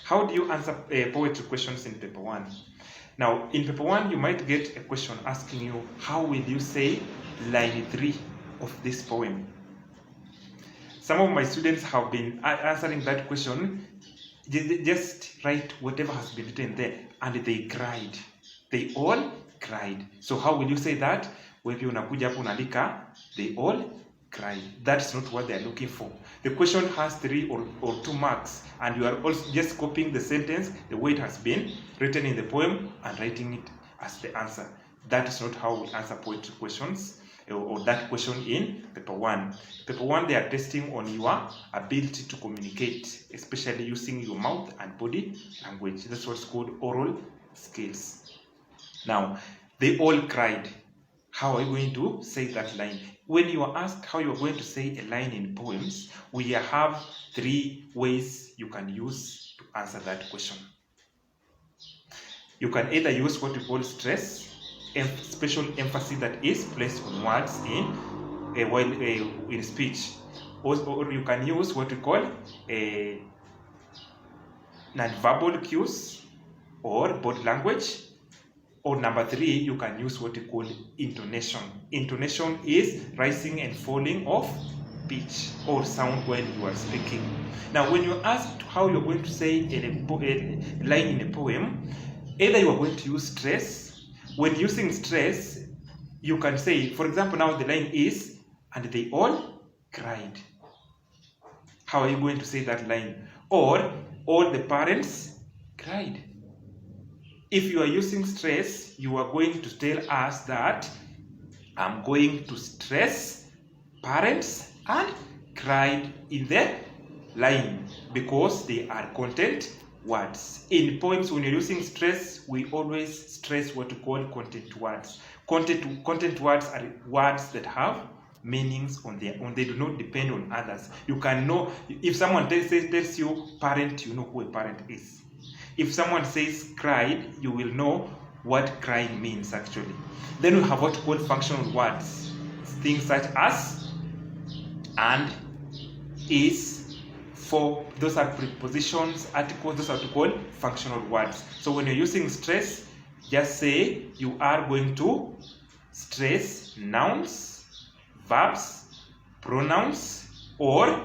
How do you answer poetry questions in paper 1? Now, in paper 1, you might get a question asking you, how will you say line 3 of this poem? Some of my students have been answering that question. They just write whatever has been written there, and they cried. They all cried. So how will you say that? Wewe unakuja hapo unaandika, they all cried. That's not what they are looking for. The question has 3 or 2 marks, and you are also just copying the sentence the way it has been written in the poem and writing it as the answer. That is not how we answer poetry questions, or that question in paper 1. Paper 1, they are testing on your ability to communicate, especially using your mouth and body language. That's what's called oral skills. Now, they all cried. How are you going to say that line? When you are asked how you are going to say a line in poems, we have 3 ways you can use to answer that question. You can either use what we call stress, special emphasis that is placed on words in speech, or you can use what we call non-verbal cues or body language. Or number 3, you can use what we call intonation. Intonation is rising and falling of pitch or sound when you are speaking. Now, when you're asked how you're going to say a line in a poem, either you are going to use stress. When using stress, you can say, for example, now the line is, and they all cried. How are you going to say that line? Or, all the parents cried. If you are using stress, you are going to tell us that I'm going to stress parents and cried in the line because they are content words. In poems, when you're using stress, we always stress what we call content words. Content words are words that have meanings on their own. They do not depend on others. You can know, if someone tells you parent, you know who a parent is. If someone says cried, you will know what crying means actually. Then we have what we call functional words. Things such as and, is, for. Those are prepositions, articles. Those are what we call functional words. So when you're using stress, just say you are going to stress nouns, verbs, pronouns, or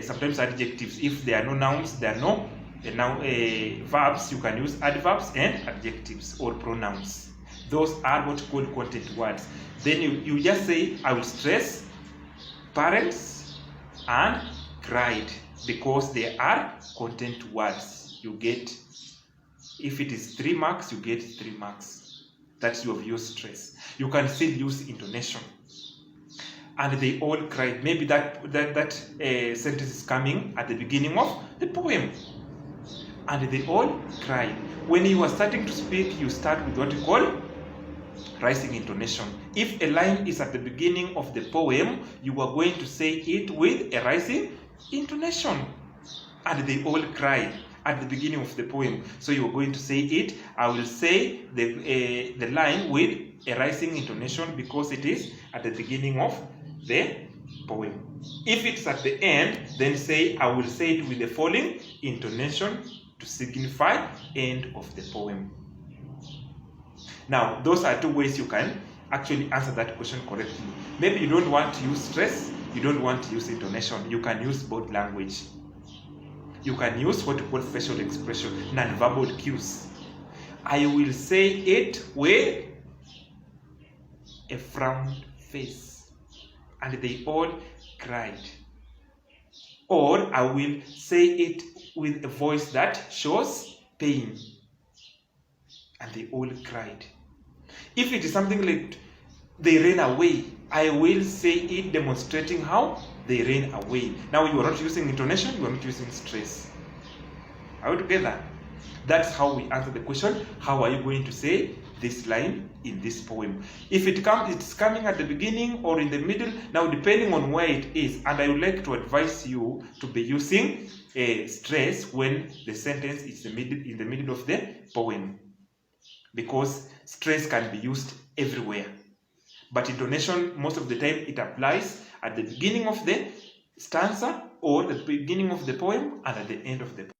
sometimes adjectives. If there are no nouns, there are no verbs, you can use adverbs and adjectives or pronouns. Those are what we call content words. Then you just say, I will stress parents and cried because they are content words. You get, if it is 3 marks, you get 3 marks. That's you have used stress. You can still use intonation. And they all cried. Maybe that sentence is coming at the beginning of the poem. And they all cried. When you are starting to speak, you start with what you call rising intonation. If a line is at the beginning of the poem, you are going to say it with a rising intonation. And they all cried at the beginning of the poem. So you are going to say it. I will say the line with a rising intonation because it is at the beginning of the poem. If it's at the end, then say I will say it with the falling intonation to signify end of the poem. Now, those are 2 ways you can actually answer that question correctly. Maybe you don't want to use stress, you don't want to use intonation, you can use body language. You can use what we call facial expression, non-verbal cues. I will say it with a frowned face, and they all cried. Or I will say it with a voice that shows pain, and they all cried. If it is something like they ran away, I will say it demonstrating how they ran away. Now you are not using intonation, you are not using stress. Are we together? That's how we answer the question, how are you going to say this line in this poem? If it's coming at the beginning or in the middle, now depending on where it is, and I would like to advise you to be using stress when the sentence is in the middle of the poem, because stress can be used everywhere. But intonation, most of the time, it applies at the beginning of the stanza or the beginning of the poem and at the end of the poem.